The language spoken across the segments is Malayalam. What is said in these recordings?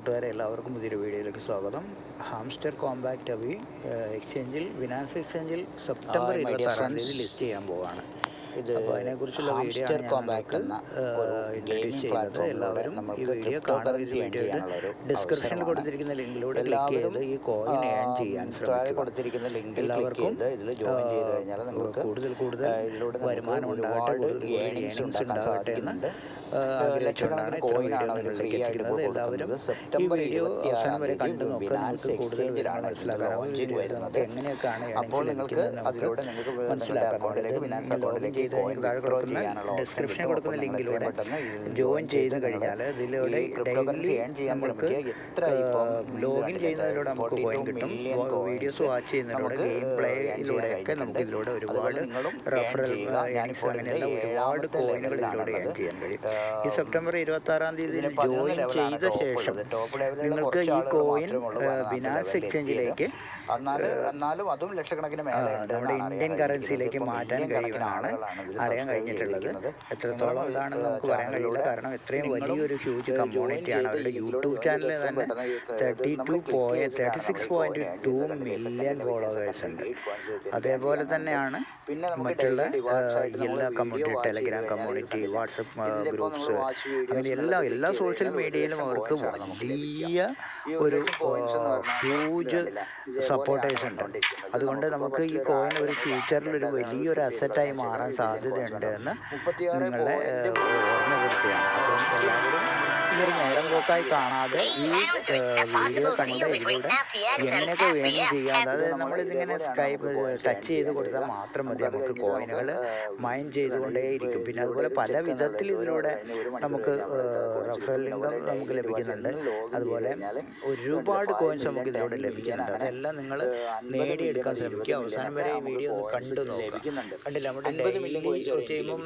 കൂട്ടുകാരെ എല്ലാവർക്കും പുതിയൊരു വീഡിയോയിലേക്ക് സ്വാഗതം. ഹാംസ്റ്റർ കോമ്പാക്റ്റ് അവി എക്സ്ചേഞ്ചിൽ ബിനാൻസ് എക്സ്ചേഞ്ചിൽ സെപ്റ്റംബർ 26 ലിസ്റ്റ് ചെയ്യാൻ പോവുകയാണ്. അപ്പോൾ അതിനെക്കുറിച്ചുള്ള വീഡിയോ ആണ് കോമ്പാക്റ്റ് എന്ന ഇൻട്രൊഡ്യൂസ് ചെയ്യുന്നത്. എല്ലാവരും ഈ വീഡിയോ കാണുക. ഡിസ്ക്രിപ്ഷനിൽ കൊടുത്തിരിക്കുന്ന ലിങ്കിലൂടെ ക്ലിക്ക് ചെയ്ത് ഈ കോയിൻ ഏൺ ചെയ്യാൻ ശ്രമിക്കുക. എല്ലാവർക്കും ഇതിൽ ജോയിൻ ചെയ്ത് കഴിഞ്ഞാൽ നിങ്ങൾക്ക് കൂടുതൽ വരുമാനം ഉണ്ടാകട്ടെ, ഏണിങ്സ് ഉണ്ടാകട്ടെ എന്ന് ആഗ്രഹിച്ചുകൊണ്ടാണ് ഫ്രീ ആയിട്ട് എല്ലാവരും സെപ്റ്റംബർ 26 വരെ കണ്ടു നോക്കുക. കൂടുതൽ മനസ്സിലാക്കാനാവും എങ്ങനെയൊക്കെയാണ് അപ്പോൾ നിങ്ങൾക്ക് അതിലൂടെ നിങ്ങൾക്ക് മനസ്സിലാക്കാൻ ബിനാൻസ് അക്കൗണ്ടിലേക്ക് ഡിസ്ക്രിപ്ഷൻ കൊടുക്കുന്ന ലിങ്കിലൂടെ ജോയിൻ ചെയ്ത് കഴിഞ്ഞാൽ ഇതിലൂടെ നമുക്ക് ലോഗിൻ ചെയ്യുന്നതിലൂടെ നമുക്ക് കോയിൻ കിട്ടും. വീഡിയോസ് വാച്ച് ചെയ്യുന്നതിലൂടെ ഗെയിം പ്ലേയിലൂടെയൊക്കെ നമുക്ക് ഇതിലൂടെ ഒരുപാട് റെഫറൽ ഏണിങ്സ് അങ്ങനെയുള്ള ഒരുപാട് കോയിനുകൾ ഇതിലൂടെ ഏൺ ചെയ്യാൻ കഴിയും. ഈ സെപ്റ്റംബർ 26 ജോയിൻ ചെയ്ത ശേഷം നിങ്ങൾക്ക് ഈ കോയിൻ ബിനാൻസ് എക്സ്ചേഞ്ചിലേക്ക് അതും ലക്ഷക്കണക്കിന് നമ്മുടെ ഇന്ത്യൻ കറൻസിയിലേക്ക് മാറ്റാൻ കഴിയുമെന്നാണ് അറിയാൻ കഴിഞ്ഞിട്ടുള്ളത്. എത്രത്തോളം ഇതാണെന്ന് നമുക്ക് പറയാൻ കഴിയില്ല, കാരണം ഇത്രയും വലിയൊരു ഹ്യൂജ് കമ്മ്യൂണിറ്റിയാണ്. അവരുടെ യൂട്യൂബ് ചാനലിൽ തന്നെ 36.2 മില്യൺ ഫോളോവേഴ്സ് ഉണ്ട്. അതേപോലെ തന്നെയാണ് മറ്റുള്ള എല്ലാ community, Telegram community, WhatsApp groups, അങ്ങനെ എല്ലാ സോഷ്യൽ മീഡിയയിലും അവർക്ക് വലിയ ഒരു ഹ്യൂജ് സപ്പോർട്ടേഴ്സ് ഉണ്ട്. അതുകൊണ്ട് നമുക്ക് ഈ കോയിൻ ഒരു ഫ്യൂച്ചറിൽ ഒരു വലിയൊരു അസറ്റായി മാറാൻ സാധ്യതയുണ്ട് എന്ന് നിങ്ങളെ ഓർമ്മപ്പെടുത്തുകയാണ്. അപ്പം എല്ലാവരും ഇതൊരു നേരം പോക്കായി കാണാതെ ഈ വീഡിയോ കണ്ട് ഇതിലൂടെ എങ്ങനെയൊക്കെ വേണം ചെയ്യാം. അതായത് നമ്മളിതിങ്ങനെ സ്കൈപ്പ് ടച്ച് ചെയ്ത് കൊടുത്താൽ മാത്രം മതി, നമുക്ക് കോയിനുകൾ മൈൻ ചെയ്തുകൊണ്ടേയിരിക്കും. പിന്നെ അതുപോലെ പല വിധത്തിൽ ഇതിലൂടെ നമുക്ക് റെഫറൽ ഇൻകം നമുക്ക് ലഭിക്കുന്നുണ്ട്. അതുപോലെ ഒരുപാട് കോയിൻസ് നമുക്ക് ഇതിലൂടെ ലഭിക്കുന്നുണ്ട്. അതെല്ലാം നിങ്ങൾ നേടിയെടുക്കാൻ ശ്രമിക്കുക. അവസാനം വരെ ഈ വീഡിയോ ഒന്ന് കണ്ടു നോക്കുക. കണ്ടില്ല, നമ്മുടെ ഡെയിലി ചെയ്യുമ്പം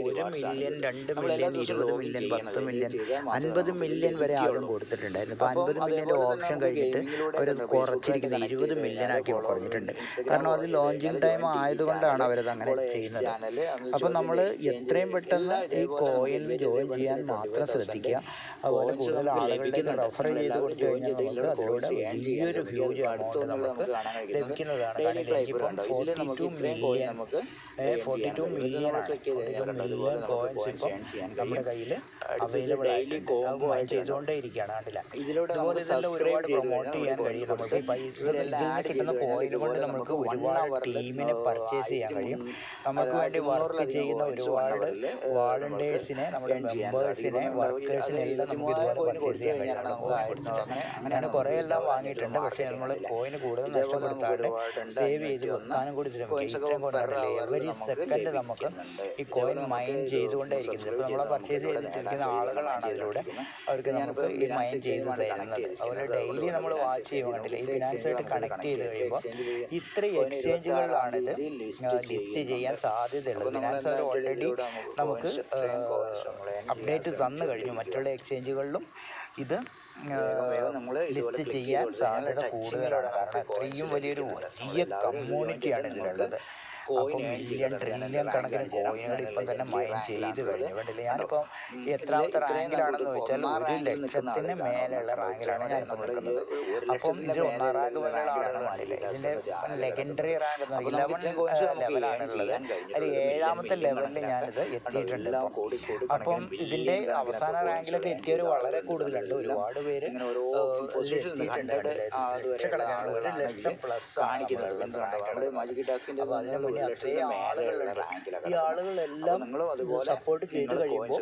1 million, 2 million, 20 million, 10 million, 50 million വരെ ആദ്യം കൊടുത്തിട്ടുണ്ടായിരുന്നു. ഇപ്പോൾ 50 മില്യൻ്റെ ഓപ്ഷൻ കഴിഞ്ഞിട്ട് അവർ കുറച്ചിരിക്കുന്നത് 20 മില്യൺ ആക്കി കുറഞ്ഞിട്ടുണ്ട്. കാരണം അത് ലോഞ്ചിങ് ടൈം ആയതുകൊണ്ടാണ് അവരത് അങ്ങനെ ചെയ്യുന്നത്. അപ്പം നമ്മൾ എത്രയും പെട്ടെന്ന് ഈ കോയിനിൽ ജോയിൻ ചെയ്യാൻ മാത്രം ശ്രദ്ധിക്കുക. അതുപോലെ കൂടുതൽ ആളുകളിലേക്ക് റെഫർ ചെയ്ത് കൊടുത്തു കഴിഞ്ഞാൽ നമുക്ക് അതിലൂടെ വലിയൊരു ഹ്യൂജ് എമൗണ്ട് നമുക്ക് ലഭിക്കുന്നതാണ്. കാരണം എനിക്കിപ്പം 42 മില്യൺ കോയിൻസ് ഇപ്പം നമ്മുടെ കയ്യിൽ അവൈലബിൾ ആയിട്ട് ചെയ്തുകൊണ്ടേ ഇരിക്കുകയാണ്. കണ്ടില്ല, അതുപോലെ ഇതെല്ലാം ഒരുപാട് പ്രൊമോട്ട് ചെയ്യാൻ കഴിയും. നമുക്ക് ഇതിൽ കിട്ടുന്ന കോയിൻ കൊണ്ട് നമുക്ക് ഒരുപാട് ടീമിനെ പർച്ചേസ് ചെയ്യാൻ കഴിയും. നമുക്ക് വേണ്ടി വർക്ക് ചെയ്യുന്ന ഒരുപാട് വാളണ്ടിയേഴ്സിനെ, നമ്മുടെ മെമ്പേഴ്സിനെ, വർക്കേഴ്സിനെ എല്ലാം നമുക്ക് ഇതുപോലെ പർച്ചേസ് ചെയ്യാൻ കഴിയും. അങ്ങനെ കുറേ എല്ലാം വാങ്ങിയിട്ടുണ്ട്. പക്ഷേ നമ്മൾ കോയിന് കൂടുതൽ നഷ്ടപ്പെടുത്താണ്ട് സേവ് ചെയ്ത് വെക്കാനും കൂടി ശ്രമിക്കുക. ഇത്രയും കൊണ്ടാണല്ലേ എവരി സെക്കൻഡ് നമുക്ക് ഈ കോയിൻ മൈൻ ചെയ്തുകൊണ്ടേ ഇരിക്കുന്നത്. ഇപ്പോൾ നമ്മളെ പർച്ചേസ് ചെയ്തിട്ടിരിക്കുന്ന ആളുകളാണ് അതിലൂടെ അവർക്ക് നമുക്ക് ഈ മൈൻ ചെയ്ത് തരുന്നത്. അതുപോലെ ഡെയിലി നമ്മൾ വാച്ച് ചെയ്യുമ്പോൾ കണ്ടില്ല, ഈ ഫിനാൻസായിട്ട് കണക്ട് ചെയ്ത് കഴിയുമ്പോൾ ഇത്ര എക്സ്ചേഞ്ചുകളിലാണിത് ലിസ്റ്റ് ചെയ്യാൻ സാധ്യതയുള്ളത്. ഫിനാൻസ് അവർ ഓൾറെഡി നമുക്ക് അപ്ഡേറ്റ് തന്നു കഴിഞ്ഞു. മറ്റുള്ള എക്സ്ചേഞ്ചുകളിലും ഇത് ലിസ്റ്റ് ചെയ്യാൻ സാധ്യത കൂടുതലാണ്. കാരണം അത്രയും വലിയ കമ്മ്യൂണിറ്റിയാണ് ഇതിലുള്ളത്. അപ്പം മില്യൺ, ട്രില്യൺ കണക്കിന് കോയിനുകൾ ഇപ്പം തന്നെ മൈൻ ചെയ്ത് കഴിഞ്ഞു. കണ്ടില്ലേ, ഞാനിപ്പം എത്രാമത്തെ റാങ്കിലാണെന്ന് വെച്ചാൽ 1,00,000 മേലെയുള്ള റാങ്കിലാണ് ഞാനിപ്പോൾ നിൽക്കുന്നത്. അപ്പം ഇത് 1ാം റാങ്ക് വരെയുള്ള ആളുകൾ കണ്ടില്ലേ. ഇതിൻ്റെ ലെഗൻഡറി റാങ്ക് 11 ലെവലാണുള്ളത്. അതിൽ 7ാമത്തെ ലെവലിൽ ഞാനിത് എത്തിയിട്ടുണ്ട്. അപ്പം ഇതിൻ്റെ അവസാന റാങ്കിലൊക്കെ എത്തിയവർ വളരെ കൂടുതലുണ്ട്. ഒരുപാട് പേര് എത്തിയിട്ടുണ്ട്. 1,00,000 പ്ലസ് കാണിക്കുന്നുണ്ട്. അതിന് അത്രയും ആളുകളുണ്ട്. ഈ ആളുകളെല്ലാം സപ്പോർട്ട് ചെയ്ത് കഴിയുമ്പോൾ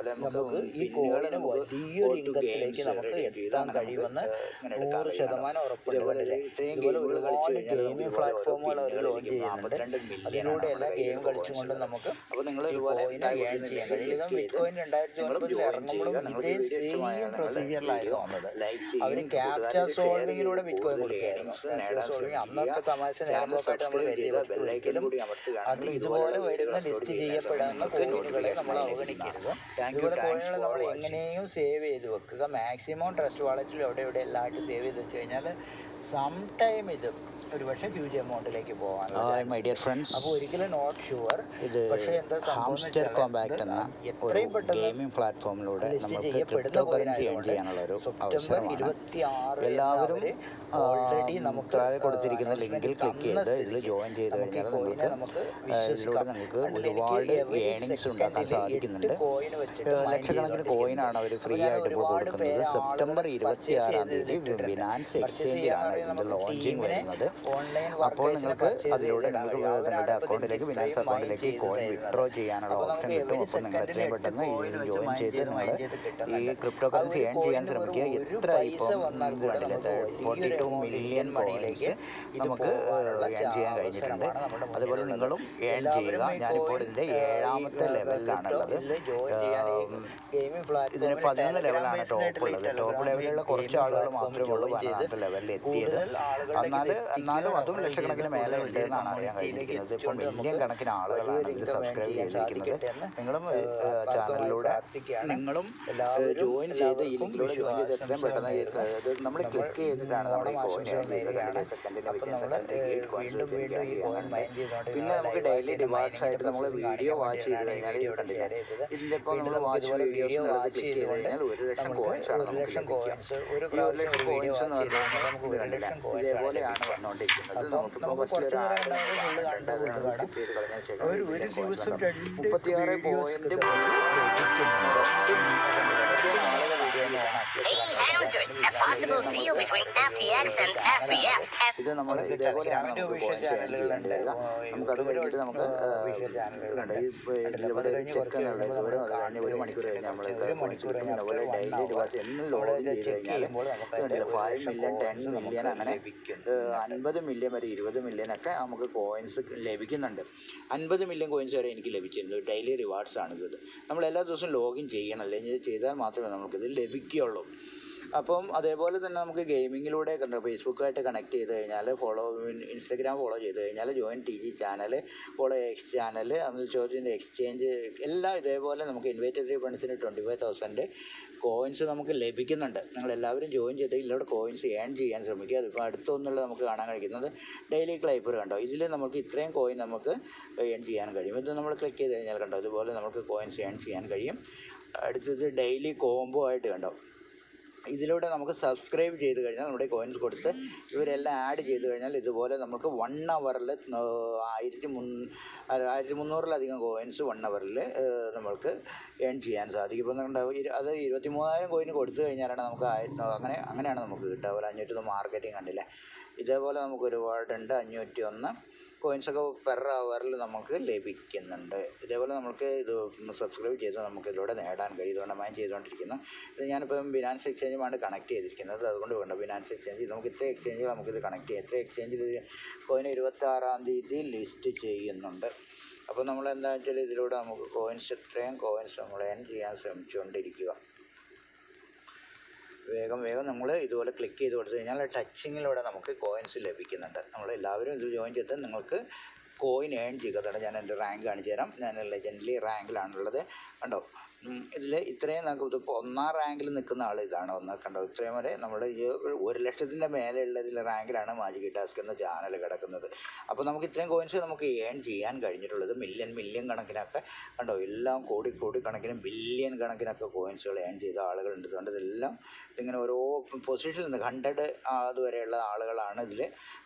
നമുക്ക് ഈ കോയിന് വലിയൊരു ഇൻകത്തിലേക്ക് നമുക്ക് എത്താൻ കഴിയുമെന്ന് 100% ഉറപ്പുണ്ട്. ഇതുപോലെ ഒരുപാട് ഗെയിമിംഗ് പ്ലാറ്റ്ഫോമുകൾ അവർ ലോഞ്ച് ചെയ്യുന്നുണ്ട്. അതിലൂടെ എല്ലാ ഗെയിം കളിച്ചുകൊണ്ട് നമുക്ക് ഈ കോയിനെ ഏൺ ചെയ്യാൻ കഴിയും. ബിറ്റ്കോയിൻ 2009 ഇറങ്ങുമ്പോഴും ഇതേ സെയിം പ്രൊസീജിയറിലായിരുന്നു വന്നത്. അവർ ക്യാപ്ച സോൾവിങ്ങിലൂടെ ബിറ്റ് കോയിൻ കൊടുക്കുകയായിരുന്നു. അന്നത്തെ തമാശ നേരമ്പോക്കായിട്ട് നമ്മൾ ഒരിക്കലും അത് ഇതുപോലെ വരുന്ന ലിസ്റ്റ് ചെയ്യപ്പെടാവുന്ന കോയിനുകളെ നമ്മൾ അവഗണിക്കരുത്. ഇതുപോലെ കോയിനുകൾ നമ്മൾ എങ്ങനെയും സേവ് ചെയ്ത് വെക്കുക. മാക്സിമം ട്രസ്റ്റ് വാളറ്റിൽ എവിടെ എല്ലാമായിട്ട് സേവ് ചെയ്ത് വെച്ച് കഴിഞ്ഞാൽ സം ടൈം ഇത് ഒരുപക്ഷെ ഹ്യൂജ് എമൗണ്ടിലേക്ക് പോകാൻ. അപ്പോൾ ഒരിക്കലും നോട്ട് ഷുവർ. ഇത് പക്ഷേ എന്താ ഹാംസ്റ്റർ കോമ്പാക്ട് എന്ന എത്രയും പെട്ടെന്ന് ഗെയിമിംഗ് പ്ലാറ്റ്ഫോമിലൂടെ നമുക്ക് ക്രിപ്റ്റോ കറൻസി ഏൺ ചെയ്യാനുള്ള ഒരു അവസരമാണ്. എല്ലാവരും ഓൾറെഡി നമുക്ക് താഴെ കൊടുത്തിരിക്കുന്ന ലിങ്കിൽ ക്ലിക്ക് ചെയ്ത് ഇതിൽ ജോയിൻ ചെയ്ത് കഴിഞ്ഞാൽ ഇതിലൂടെ നിങ്ങൾക്ക് ഒരുപാട് ഏണിങ്സ് ഉണ്ടാക്കാൻ സാധിക്കുന്നുണ്ട്. ലക്ഷക്കണക്കിന് കോയിനാണ് അവർ ഫ്രീ ആയിട്ട് ഇപ്പോൾ കൊടുക്കുന്നത്. സെപ്റ്റംബർ 26-ാം തീയതി ബിനാൻസ് എക്സ്ചേഞ്ചിലാണ് ഇതിൻ്റെ ലോഞ്ചിങ് വരുന്നത്. അപ്പോൾ നിങ്ങൾക്ക് അതിലൂടെ നിങ്ങൾക്ക് നിങ്ങളുടെ അക്കൗണ്ടിലേക്ക് ബിനാൻസ് അക്കൗണ്ടിലേക്ക് ഈ കോയിൻ വിഡ്രോ ചെയ്യാനുള്ള ഓപ്ഷൻ കിട്ടും. അപ്പോൾ നിങ്ങൾ എത്രയും പെട്ടെന്ന് ഇതിൽ ജോയിൻ ചെയ്ത് നിങ്ങൾ ഈ ക്രിപ്റ്റോ കറൻസി ഏൺ ചെയ്യാൻ ശ്രമിക്കുക. എത്ര ഇപ്പോൾ ഇത് കണ്ടില്ലേ, 42 മില്യൺ കോയിൻസ് നമുക്ക് ഏൺ ചെയ്യാൻ കഴിഞ്ഞിട്ടുണ്ട്. അതുപോലെ നിങ്ങളും ഏൺ ചെയ്യുക. ഞാനിപ്പോൾ ഇതിൻ്റെ 7ാമത്തെ ലെവലിലാണുള്ളത്. ഇതിന് 11 ലെവലാണ് ടോപ്പ് ഉള്ളത്. ടോപ്പ് ലെവലിലുള്ള കുറച്ച് ആളുകൾ മാത്രമേ ഉള്ളൂ 12ാമത്തെ ലെവലിൽ എത്തിയത്. എന്നാലും അതും ലക്ഷക്കണക്കിന് മേലെ ഉണ്ട് എന്നാണ് അറിയാൻ കഴിഞ്ഞിരിക്കുന്നത്. ഇപ്പോൾ മില്യൺ കണക്കിന് ആളുകളാണ് ഇതിൽ സബ്സ്ക്രൈബ് ചെയ്തിരിക്കുന്നത്. നിങ്ങളും ചാനലിലൂടെ നിങ്ങളും ജോയിൻ ചെയ്ത് ഈ ലിങ്കിലൂടെ ജോയിൻ ചെയ്ത് എത്രയും പെട്ടെന്ന് നമ്മൾ ക്ലിക്ക് ചെയ്തിട്ടാണ് നമ്മുടെ ഈ കോയിൻ സെക്കൻഡിന് വിത്തിൻ സെക്കൻഡ് കോയിൻസ്. പിന്നെ നമുക്ക് ഡെയിലി റിവാർഡ്സ് ആയിട്ട് നമ്മൾ വീഡിയോ വാച്ച് ചെയ്ത് കഴിഞ്ഞാൽ ഇതിൻ്റെ ഇപ്പോൾ നമ്മൾ വാച്ച് വീഡിയോ വാച്ച് ചെയ്ത് കഴിഞ്ഞാൽ 1 ലക്ഷം കോയിൻസ് ആണ് നമുക്ക് ലഭിക്കുക. ഈ 1 ലക്ഷം കോയിൻസ് എന്ന് പറഞ്ഞാൽ നമുക്ക് 1 ലക്ഷം ഇതേപോലെയാണ് വന്നുകൊണ്ടിരിക്കുന്നത്. നമുക്കിപ്പോൾ ഫസ്റ്റ് 36 പോയിന്റ് ഇത് നമ്മൾ ഇതേപോലെയാണ് നമുക്ക് കോയിൻസ് ഏൺ ചെയ്യാനുണ്ടാവുക. നമുക്കത് കഴിഞ്ഞിട്ട് നമുക്ക് ചെക്ക് എന്നുള്ളത് ഇതുവരെ അത് കഴിഞ്ഞ് 1 മണിക്കൂർ കഴിഞ്ഞ് നമ്മൾ അതുപോലെ ഡെയിലി റിവാർഡ്സ് എന്നും ലോഗിൻ ചെയ്ത് കഴിഞ്ഞാൽ 5 മില്യൺ 10 മില്യൺ അങ്ങനെ 50 മില്യൺ വരെ 20 മില്യൺ ഒക്കെ നമുക്ക് കോയിൻസ് ലഭിക്കുന്നുണ്ട്. 50 മില്യൺ കോയിൻസ് വരെ എനിക്ക് ലഭിച്ചിരുന്നു. ഡെയിലി റിവാർഡ്സ് ആണിത്. നമ്മൾ എല്ലാ ദിവസവും ലോഗിൻ ചെയ്യണം, അല്ലെങ്കിൽ ചെയ്താൽ മാത്രമേ നമുക്കിത് ലഭിക്കുകയുള്ളൂ. അപ്പം അതേപോലെ തന്നെ നമുക്ക് ഗെയിമിങ്ങിലൂടെ ഫേസ്ബുക്കായിട്ട് കണക്ട് ചെയ്ത് കഴിഞ്ഞാൽ ഇൻസ്റ്റഗ്രാം ഫോളോ ചെയ്ത് കഴിഞ്ഞാൽ join T G channel, follow X channel, അതിൽ ചോദിച്ചതിൻ്റെ എക്സ്ചേഞ്ച് എല്ലാം ഇതേപോലെ നമുക്ക് ഇൻവൈറ്ററി ഫണ്ട്സിന് 25,000 കോയിൻസ് നമുക്ക് ലഭിക്കുന്നുണ്ട്. നിങ്ങളെല്ലാവരും ജോയിൻ ചെയ്ത് ഇതിലൂടെ കോയിൻസ് ഏൺ ചെയ്യാൻ ശ്രമിക്കുക. അതിപ്പോൾ അടുത്തൊന്നുള്ള നമുക്ക് കാണാൻ കഴിയുന്നത് ഡെയിലി ക്ലൈപ്പർ കണ്ടോ, ഇതിൽ നമുക്ക് ഇത്രയും കോയിൻ നമുക്ക് ഏൺ ചെയ്യാൻ കഴിയും. ഇത് നമ്മൾ ക്ലിക്ക് ചെയ്ത് കഴിഞ്ഞാൽ കണ്ടോ ഇതുപോലെ നമുക്ക് കോയിൻസ് ഏൺ ചെയ്യാൻ കഴിയും. അടുത്തത് ഡെയിലി കോംബോ ആയിട്ട് കണ്ടോ, ഇതിലൂടെ നമുക്ക് സബ്സ്ക്രൈബ് ചെയ്ത് കഴിഞ്ഞാൽ നമ്മുടെ കോയിൻസ് കൊടുത്ത് ഇവരെല്ലാം ആഡ് ചെയ്ത് കഴിഞ്ഞാൽ ഇതുപോലെ നമുക്ക് 1 ഹവറിൽ 1300-ലധികം കോയിൻസ് 1 ഹവറിൽ നമ്മൾക്ക് ഏൺ ചെയ്യാൻ സാധിക്കും. ഇപ്പോൾ അത് 23,000 കോയിൻ കൊടുത്തു കഴിഞ്ഞാലാണ് നമുക്ക് അങ്ങനെയാണ് നമുക്ക് കിട്ടുക. അതുപോലെ 501 മാർക്കറ്റിംഗ് കണ്ടില്ലേ. ഇതേപോലെ നമുക്ക് ഒരുപാടുണ്ട്. 501 കോയിൻസൊക്കെ പെർ ഹവറിൽ നമുക്ക് ലഭിക്കുന്നുണ്ട്. ഇതേപോലെ നമുക്ക് ഇത് സബ്സ്ക്രൈബ് ചെയ്ത് നമുക്ക് ഇതിലൂടെ നേടാൻ കഴിയും. ഇതുകൊണ്ട് മൈൻ ചെയ്തുകൊണ്ടിരിക്കുന്നു. ഇത് ഞാനിപ്പം ബിനാൻസ് എക്സ്ചേഞ്ചുമാണ് കണക്ട് ചെയ്തിരിക്കുന്നത്. അതുകൊണ്ട് വേണ്ട ബിനാൻസ് എക്സ്ചേഞ്ച് നമുക്ക് ഇത്ര എക്സ്ചേഞ്ചുകൾ നമുക്കിത് കണക്ട് ചെയ്യാം. ഇത്ര എക്സ്ചേഞ്ചിൽ ഇത് കോയിൻ 26-ാം തീയതി ലിസ്റ്റ് ചെയ്യുന്നുണ്ട്. അപ്പോൾ നമ്മൾ എന്താ വെച്ചാൽ ഇതിലൂടെ നമുക്ക് കോയിൻസ് എത്രയും കോയിൻസ് നമ്മൾ ഏൺ ചെയ്യാൻ ശ്രമിച്ചുകൊണ്ടിരിക്കുക. വേഗം നമ്മൾ ഇതുപോലെ ക്ലിക്ക് ചെയ്ത് കൊടുത്തു കഴിഞ്ഞാൽ ടച്ചിങ്ങിലൂടെ നമുക്ക് കോയിൻസ് ലഭിക്കുന്നുണ്ട്. നമ്മളെല്ലാവരും ഇതിൽ ജോയിൻ ചെയ്ത് നിങ്ങൾക്ക് കോയിൻ ഏൺ ചെയ്യുക. അതാണ് ഞാൻ എൻ്റെ റാങ്ക് കാണിച്ചു തരാം. ഞാൻ ലെജൻഡറി റാങ്കിലാണുള്ളത്. കണ്ടോ ഇതിൽ ഇത്രയും നമുക്ക് ഇപ്പോൾ 1-ാം റാങ്കിൽ നിൽക്കുന്ന ആൾ ഇതാണ്. കണ്ടോ ഇത്രയും വരെ നമ്മൾ ഈ 1 ലക്ഷത്തിൻ്റെ മേലെയുള്ള ഇതിലെ റാങ്കിലാണ് മാജിക് ടാസ്ക് എന്ന ചാനൽ കിടക്കുന്നത്. അപ്പോൾ നമുക്ക് ഇത്രയും കോയിൻസ് നമുക്ക് ഏൺ ചെയ്യാൻ കഴിഞ്ഞിട്ടുള്ളത് മില്യൺ കണക്കിനൊക്കെ കണ്ടോ, എല്ലാം കോടി കണക്കിന് ബില്യൺ കണക്കിനൊക്കെ കോയിൻസുകൾ ഏൺ ചെയ്ത ആളുകളുണ്ട്. അതുകൊണ്ട് ഇതെല്ലാം ഇതിങ്ങനെ ഓരോ പൊസിഷനിൽ നിന്ന് 100 അതുവരെയുള്ള ആളുകളാണ് ഇതിൽ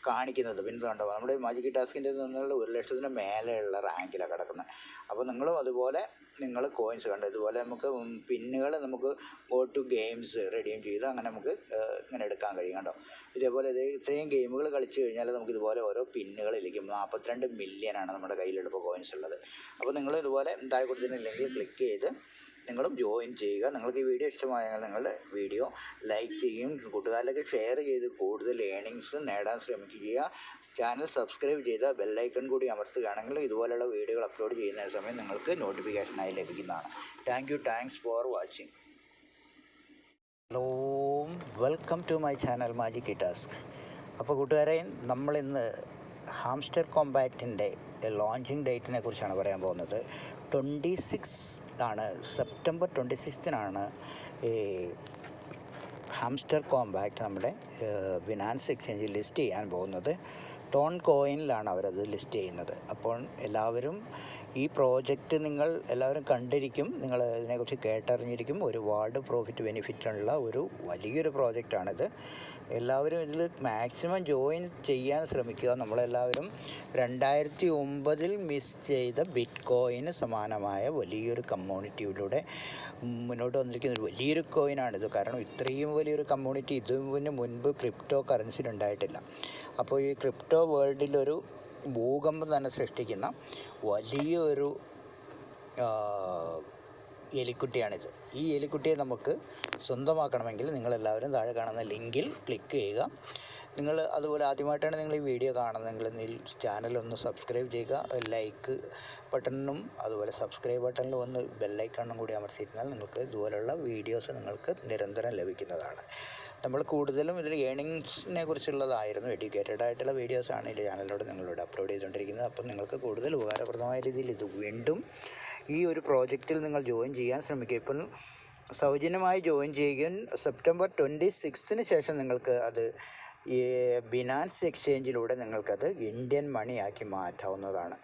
കാണിക്കുന്നത്. പിന്നെ കണ്ടോ നമ്മുടെ മാജിക് ടാസ്കിൻ്റെ നിന്നുള്ള 1 ലക്ഷത്തിന് മേലെയുള്ള റാങ്കിലാണ് കിടക്കുന്നത്. അപ്പോൾ നിങ്ങളും അതുപോലെ നിങ്ങൾ കോയിൻസ് കണ്ടോ ഇതുപോലെ നമുക്ക് പിന്നുകൾ നമുക്ക് ഗോ ടു ഗെയിംസ് റെഡീം ചെയ്ത് അങ്ങനെ നമുക്ക് ഇങ്ങനെ എടുക്കാൻ കഴിയും. കണ്ടോ ഇതേപോലെ ഇത്രയും ഗെയിമുകൾ കളിച്ച് കഴിഞ്ഞാൽ നമുക്ക് ഇതുപോലെ ഓരോ പിന്നുകൾ ലഭിക്കും. 42 മില്യണാണ് നമ്മുടെ കയ്യിലെടുപ്പോൾ കോയിൻസ് ഉള്ളത്. അപ്പോൾ നിങ്ങൾ ഇതുപോലെ താഴെ കൊടുത്തിട്ടില്ലെങ്കിൽ ക്ലിക്ക് ചെയ്ത് നിങ്ങളും ജോയിൻ ചെയ്യുക. നിങ്ങൾക്ക് ഈ വീഡിയോ ഇഷ്ടമായെങ്കിൽ നിങ്ങളുടെ വീഡിയോ ലൈക്ക് ചെയ്യും, കൂട്ടുകാരിലേക്ക് ഷെയർ ചെയ്ത് കൂടുതൽ ഏണിങ്സ് നേടാൻ ശ്രമിക്കുക. ചാനൽ സബ്സ്ക്രൈബ് ചെയ്ത ബെല്ലൈക്കൺ കൂടി അമർത്തുകയാണെങ്കിൽ ഇതുപോലെയുള്ള വീഡിയോകൾ അപ്ലോഡ് ചെയ്യുന്ന സമയം നിങ്ങൾക്ക് നോട്ടിഫിക്കേഷനായി ലഭിക്കുന്നതാണ്. Thanks for watching. Hello welcome to my channel magic task. അപ്പോൾ കൂട്ടുകാരെ, നമ്മളിന്ന് ഹാംസ്റ്റർ കോമ്പാക്റ്റിൻ്റെ ലോഞ്ചിങ് ഡേറ്റിനെ കുറിച്ചാണ് പറയാൻ പോകുന്നത്. 26 ആണ്, സെപ്റ്റംബർ 26 ഈ ഹാംസ്റ്റർ കോമ്പാക്റ്റ് നമ്മുടെ ബിനാൻസ് എക്സ്ചേഞ്ചിൽ ലിസ്റ്റ് ചെയ്യാൻ പോകുന്നത്. ടോൺ കോയിനിലാണ് അവരത് ലിസ്റ്റ് ചെയ്യുന്നത്. അപ്പോൾ എല്ലാവരും ഈ പ്രോജക്റ്റ് നിങ്ങൾ എല്ലാവരും കണ്ടിരിക്കും, നിങ്ങൾ ഇതിനെക്കുറിച്ച് കേട്ടറിഞ്ഞിരിക്കും. ഒരുപാട് പ്രോഫിറ്റ് ബെനിഫിറ്റുള്ള ഒരു വലിയൊരു പ്രോജക്റ്റാണിത്. എല്ലാവരും ഇതിൽ മാക്സിമം ജോയിൻ ചെയ്യാൻ ശ്രമിക്കുക. നമ്മളെല്ലാവരും 2009 മിസ് ചെയ്ത ബിറ്റ് കോയിന് സമാനമായ വലിയൊരു കമ്മ്യൂണിറ്റിയിലൂടെ മുന്നോട്ട് വന്നിരിക്കുന്ന ഒരു വലിയൊരു കോയിനാണിത്. കാരണം ഇത്രയും വലിയൊരു കമ്മ്യൂണിറ്റി ഇതിന് മുൻപ് ക്രിപ്റ്റോ കറൻസിയിൽ ഉണ്ടായിട്ടില്ല. അപ്പോൾ ഈ ക്രിപ്റ്റോ വേൾഡിലൊരു ഭൂകമ്പം തന്നെ സൃഷ്ടിക്കുന്ന വലിയൊരു എലിക്കുട്ടിയാണിത്. ഈ എലിക്കുട്ടിയെ നമുക്ക് സ്വന്തമാക്കണമെങ്കിൽ നിങ്ങളെല്ലാവരും താഴെ കാണുന്ന ലിങ്കിൽ ക്ലിക്ക് ചെയ്യുക. നിങ്ങൾ അതുപോലെ ആദ്യമായിട്ടാണ് നിങ്ങൾ ഈ വീഡിയോ കാണുന്നതെങ്കിൽ ചാനലൊന്ന് സബ്സ്ക്രൈബ് ചെയ്യുക. ലൈക്ക് ബട്ടണിനും അതുപോലെ സബ്സ്ക്രൈബ് ബട്ടണിലും ഒന്ന് ബെല്ലൈക്കണും കൂടി അമർത്തിയിരുന്നാൽ നിങ്ങൾക്ക് ഇതുപോലുള്ള വീഡിയോസ് നിങ്ങൾക്ക് നിരന്തരം ലഭിക്കുന്നതാണ്. നമ്മൾ കൂടുതലും ഇതിൽ ഏണിങ്സിനെ കുറിച്ചുള്ളതായിരുന്നു, എഡ്യൂക്കേറ്റഡ് ആയിട്ടുള്ള വീഡിയോസാണ് ഈ ചാനലിലൂടെ നിങ്ങളോട് അപ്ലോഡ് ചെയ്തുകൊണ്ടിരിക്കുന്നത്. അപ്പം നിങ്ങൾക്ക് കൂടുതൽ ഉപകാരപ്രദമായ രീതിയിൽ ഇത് വീണ്ടും ഈ ഒരു പ്രോജക്റ്റിൽ നിങ്ങൾ ജോയിൻ ചെയ്യാൻ ശ്രമിക്കുക. ഇപ്പം സൗജന്യമായി ജോയിൻ ചെയ്യുകയും സെപ്റ്റംബർ 26 ശേഷം നിങ്ങൾക്ക് അത് ഈ ബിനാൻസ് എക്സ്ചേഞ്ചിലൂടെ നിങ്ങൾക്കത് ഇന്ത്യൻ മണിയാക്കി മാറ്റാവുന്നതാണ്.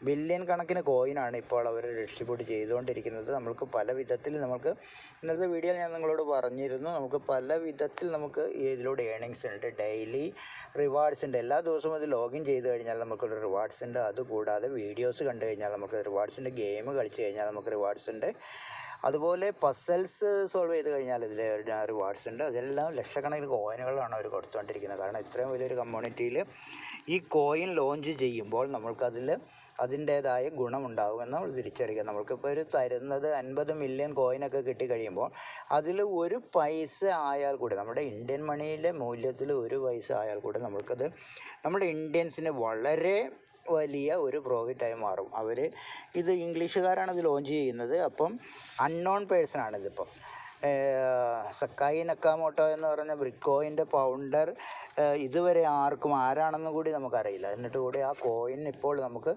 ബില്യൺ കണക്കിന് കോയിനാണ് ഇപ്പോൾ അവർ ഡിസ്ട്രിബ്യൂട്ട് ചെയ്തുകൊണ്ടിരിക്കുന്നത്. നമുക്ക് പല വിധത്തിൽ നമുക്ക് ഇന്നത്തെ വീഡിയോയിൽ ഞാൻ നിങ്ങളോട് പറഞ്ഞിരുന്നു, നമുക്ക് പല വിധത്തിൽ നമുക്ക് ഇതിലൂടെ ഏണിങ്സ് ഉണ്ട്, ഡെയിലി റിവാർഡ്സ് ഉണ്ട്. എല്ലാ ദിവസവും ഇത് ലോഗിൻ ചെയ്ത് കഴിഞ്ഞാൽ നമുക്കൊരു റിവാർഡ്സ് ഉണ്ട്. അതുകൂടാതെ വീഡിയോസ് കണ്ടു കഴിഞ്ഞാൽ നമുക്ക് റിവാർഡ്സ് ഉണ്ട്. ഗെയിം കളിച്ച് കഴിഞ്ഞാൽ നമുക്ക് റിവാർഡ്സ് ഉണ്ട്. അതുപോലെ പസൽസ് സോൾവ് ചെയ്ത് കഴിഞ്ഞാൽ ഇതിൽ റിവാർഡ്സ് ഉണ്ട്. അതെല്ലാം ലക്ഷക്കണക്കിന് കോയിനുകളാണ് അവർ കൊടുത്തുകൊണ്ടിരിക്കുന്നത്. കാരണം ഇത്രയും വലിയൊരു കമ്മ്യൂണിറ്റിയിൽ ഈ കോയിൻ ലോഞ്ച് ചെയ്യുമ്പോൾ നമ്മൾക്കതിൽ അതിൻ്റേതായ ഗുണമുണ്ടാകുമെന്ന് നമ്മൾ തിരിച്ചറിയുക. നമ്മൾക്കിപ്പോൾ ഒരു തരുന്നത് 50 മില്യൺ കോയിനൊക്കെ കിട്ടിക്കഴിയുമ്പോൾ അതിൽ ഒരു പൈസ ആയാൽ കൂടെ നമ്മുടെ ഇന്ത്യൻ മണിയിലെ മൂല്യത്തിൽ ഒരു പൈസ ആയാൽ കൂടെ നമ്മൾക്കത് നമ്മുടെ ഇന്ത്യൻസിന് വളരെ വലിയ ഒരു പ്രോഫിറ്റായി മാറും. ഇത് ഇംഗ്ലീഷുകാരാണ് ഇത് ലോഞ്ച് ചെയ്യുന്നത്. അപ്പം അൺനോൺ പേഴ്സൺ ആണിതിപ്പം. സക്കായി നക്കാമോട്ടോ എന്ന് പറഞ്ഞ ബ്രിക്കോയിൻ്റെ ഫൗണ്ടർ ഇതുവരെ ആരാണെന്നും കൂടി നമുക്കറിയില്ല. എന്നിട്ട് കൂടി ആ കോയിൻ ഇപ്പോൾ നമുക്ക്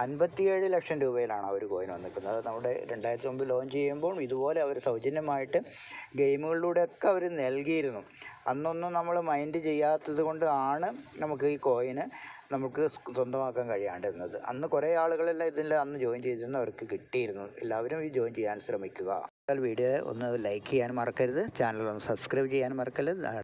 57 ലക്ഷം രൂപയിലാണ് ആ ഒരു കോയിൻ വന്നിരിക്കുന്നത്. നമ്മുടെ 2009 ലോഞ്ച് ചെയ്യുമ്പോൾ ഇതുപോലെ അവർ സൗജന്യമായിട്ട് ഗെയിമുകളിലൂടെയൊക്കെ അവർ നൽകിയിരുന്നു. അന്നൊന്നും നമ്മൾ മൈൻഡ് ചെയ്യാത്തത് കൊണ്ടാണ് നമുക്ക് ഈ കോയിന് നമുക്ക് സ്വന്തമാക്കാൻ കഴിയാണ്ടിരുന്നത്. അന്ന് കുറേ ആളുകളെല്ലാം ഇതിൽ അന്ന് ജോയിൻ ചെയ്തിരുന്നു, അവർക്ക് കിട്ടിയിരുന്നു. എല്ലാവരും ഈ ജോയിൻ ചെയ്യാൻ ശ്രമിക്കുക. വീഡിയോ ഒന്ന് ലൈക്ക് ചെയ്യാൻ മറക്കരുത്, ചാനൽ ഒന്ന് സബ്സ്ക്രൈബ് ചെയ്യാൻ മറക്കരുത്.